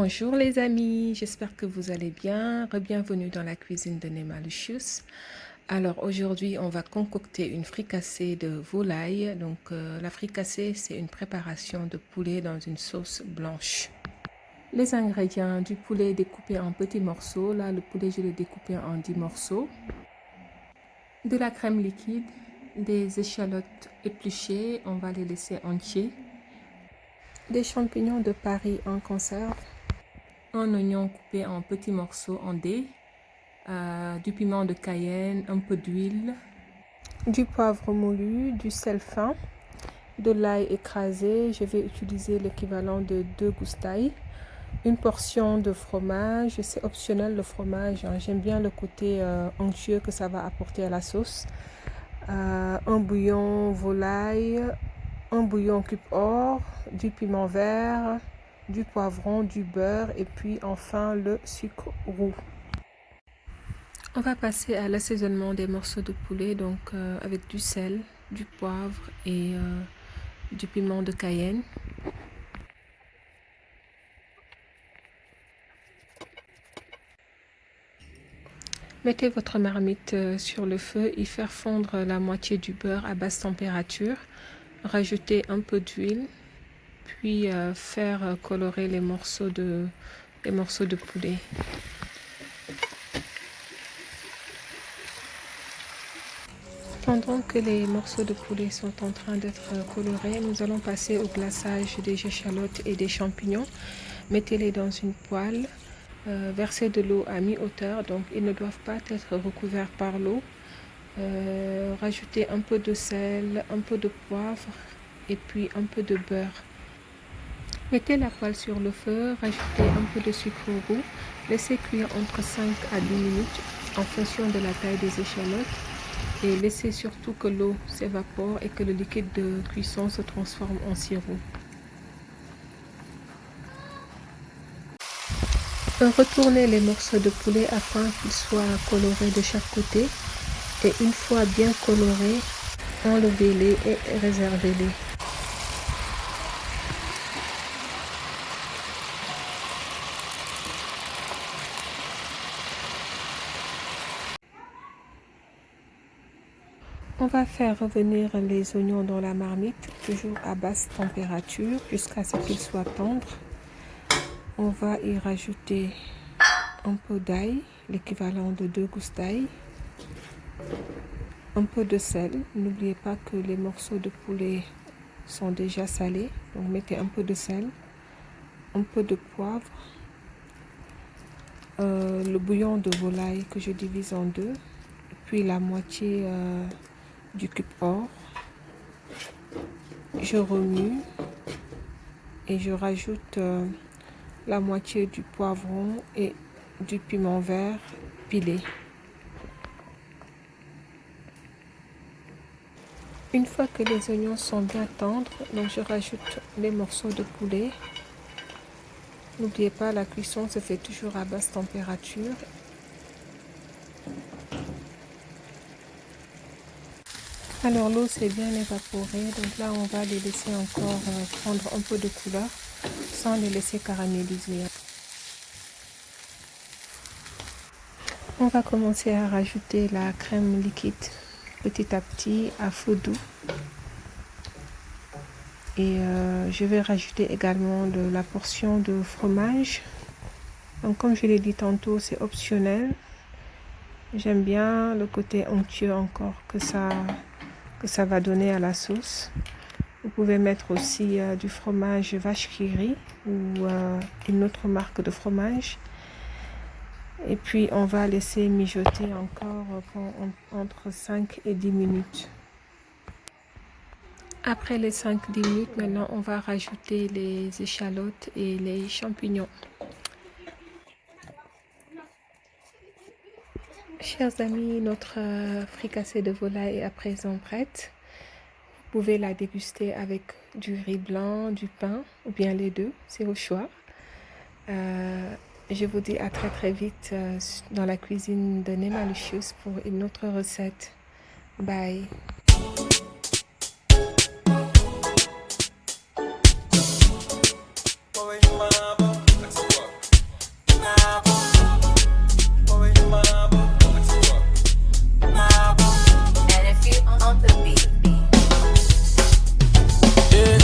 Bonjour les amis, j'espère que vous allez bien. Bienvenue dans la cuisine de Nemalucious. Alors aujourd'hui, on va concocter une fricassée de volaille. Donc la fricassée, c'est une préparation de poulet dans une sauce blanche. Les ingrédients: du poulet découpé en petits morceaux. Là, le poulet, je l'ai découpé en 10 morceaux. De la crème liquide, des échalotes épluchées, on va les laisser entiers. Des champignons de Paris en conserve. Un oignon coupé en petits morceaux en dés, du piment de Cayenne, un peu d'huile, du poivre moulu, du sel fin, de l'ail écrasé. Je vais utiliser l'équivalent de 2 gousses d'ail, une portion de fromage. C'est optionnel le fromage, hein. J'aime bien le côté onctueux que ça va apporter à la sauce. Un bouillon volaille, un bouillon cube or, du piment vert, du poivron, du beurre et puis enfin le sucre roux. On va passer à l'assaisonnement des morceaux de poulet, donc avec du sel, du poivre et du piment de Cayenne. Mettez votre marmite sur le feu et faire fondre la moitié du beurre à basse température. Rajoutez un peu d'huile, puis faire colorer les morceaux de poulet. Pendant que les morceaux de poulet sont en train d'être colorés, nous allons passer au glaçage des échalotes et des champignons. Mettez-les dans une poêle, versez de l'eau à mi-hauteur, donc ils ne doivent pas être recouverts par l'eau. Rajoutez un peu de sel, un peu de poivre et puis un peu de beurre. Mettez la poêle sur le feu, rajoutez un peu de sucre roux, laissez cuire entre 5 à 10 minutes en fonction de la taille des échalotes. Et laissez surtout que l'eau s'évapore et que le liquide de cuisson se transforme en sirop. Retournez les morceaux de poulet afin qu'ils soient colorés de chaque côté. Et une fois bien colorés, enlevez-les et réservez-les. On va faire revenir les oignons dans la marmite, toujours à basse température, jusqu'à ce qu'ils soient tendres. On va y rajouter un peu d'ail, l'équivalent de 2 gousses d'ail, un peu de sel. N'oubliez pas que les morceaux de poulet sont déjà salés, donc mettez un peu de sel, un peu de poivre, le bouillon de volaille que je divise en deux, puis la moitié du cube or. Je remue et je rajoute la moitié du poivron et du piment vert pilé. Une fois que les oignons sont bien tendres, donc je rajoute les morceaux de poulet. N'oubliez pas, la cuisson se fait toujours à basse température. Alors l'eau s'est bien évaporée, donc là on va les laisser encore prendre un peu de couleur sans les laisser caraméliser. On va commencer à rajouter la crème liquide petit à petit à feu doux. Et je vais rajouter également de la portion de fromage. Donc comme je l'ai dit tantôt, c'est optionnel. J'aime bien le côté onctueux encore que ça va donner à la sauce. Vous pouvez mettre aussi du fromage vache qui rit ou une autre marque de fromage. Et puis on va laisser mijoter encore entre 5 et 10 minutes. Après les 5-10 minutes, maintenant on va rajouter les échalotes et les champignons. Chers amis, notre fricassée de volaille est à présent prête. Vous pouvez la déguster avec du riz blanc, du pain ou bien les deux, c'est au choix. Je vous dis à très vite dans la cuisine de Nemalucious pour une autre recette. Bye.